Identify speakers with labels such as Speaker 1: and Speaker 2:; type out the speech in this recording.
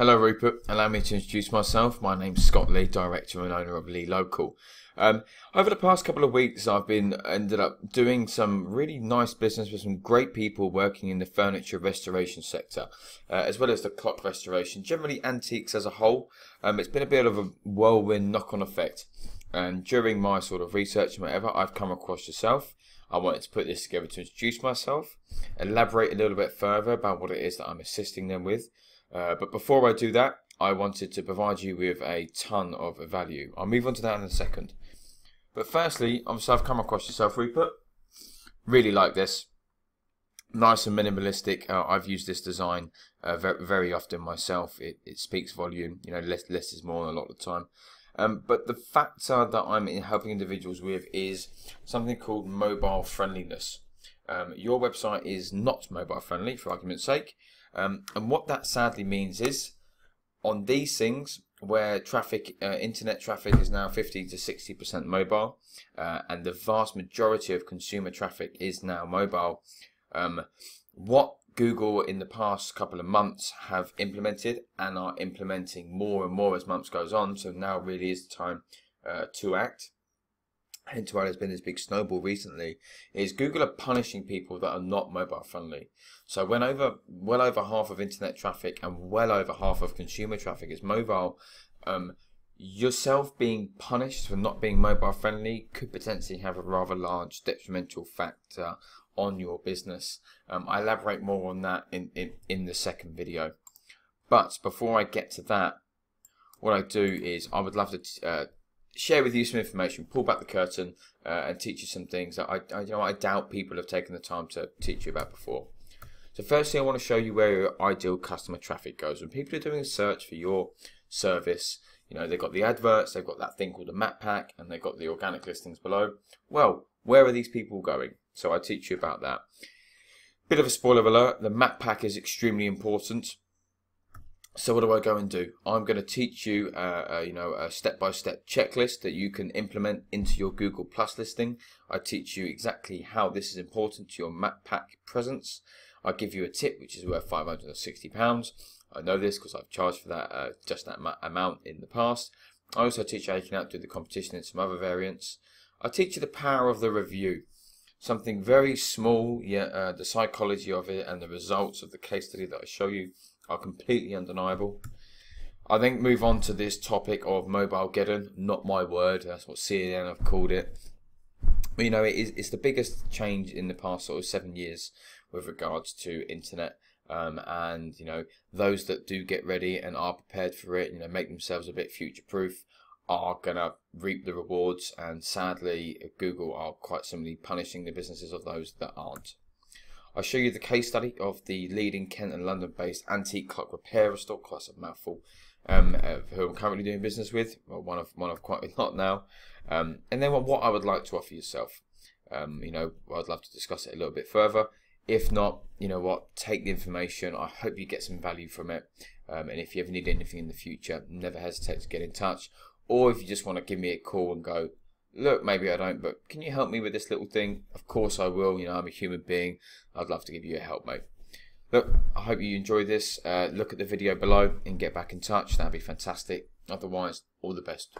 Speaker 1: Hello Rupert, allow me to introduce myself. My name's Scott Lee, Director and owner of Lee Local. Over the past couple of weeks I've ended up doing some really nice business with some great people working in the furniture restoration sector, as well as the clock restoration, generally antiques as a whole. It's been a bit of a whirlwind knock-on effect, and during my sort of research and whatever, I've come across yourself. I wanted to put this together to introduce myself, elaborate a little bit further about what it is that I'm assisting them with. But before I do that, I wanted to provide you with a ton of value. I'll move on to that in a second. But firstly, obviously I've come across yourself, Rupert. Really like this. Nice and minimalistic. I've used this design very often myself. It speaks volume. You know, less is more a lot of the time. But the factor that I'm helping individuals with is something called mobile friendliness. Your website is not mobile friendly, for argument's sake. And what that sadly means is, on these things where internet traffic is now 50 to 60% mobile, and the vast majority of consumer traffic is now mobile, what Google in the past couple of months have implemented and are implementing more and more as months goes on, so now really is the time to act. Hence why there's been this big snowball recently, is Google are punishing people that are not mobile friendly. So when well over half of internet traffic and well over half of consumer traffic is mobile, yourself being punished for not being mobile friendly could potentially have a rather large detrimental factor on your business. I elaborate more on that in the second video. But before I get to that, what I do is I would love to share with you some information, pull back the curtain, and teach you some things that I doubt people have taken the time to teach you about before. So firstly, I want to show you where your ideal customer traffic goes. When people are doing a search for your service, you know, they've got the adverts, they've got that thing called a map pack, and they've got the organic listings below. Well, where are these people going? So I teach you about that. Bit of a spoiler alert, the map pack is extremely important. So what do I go and do? I'm going to teach you, a step-by-step checklist that you can implement into your Google Plus listing. I teach you exactly how this is important to your map pack presence. I give you a tip which is worth £560. I know this because I've charged for that just that amount in the past. I also teach you how you can outdo the competition in some other variants. I teach you the power of the review. Something very small, yet the psychology of it and the results of the case study that I show you are completely undeniable. I then move on to this topic of Mobilegeddon, not my word, that's what CNN have called it. But, you know, it's the biggest change in the past sort of 7 years with regards to internet. And, you know, those that do get ready and are prepared for it, you know, make themselves a bit future-proof, are going to reap the rewards. And sadly, Google are quite simply punishing the businesses of those that aren't. I'll show you the case study of the leading Kent and London-based antique clock repair store, quite a mouthful, who I'm currently doing business with, well, one of quite a lot now. And then what I would like to offer yourself. You know, I'd love to discuss it a little bit further. If not, you know what, take the information. I hope you get some value from it. And if you ever need anything in the future, never hesitate to get in touch. Or if you just want to give me a call and go, look, maybe I don't, but can you help me with this little thing? Of course I will. You know, I'm a human being. I'd love to give you a help, mate. Look, I hope you enjoyed this. Look at the video below and get back in touch. That'd be fantastic. Otherwise, all the best.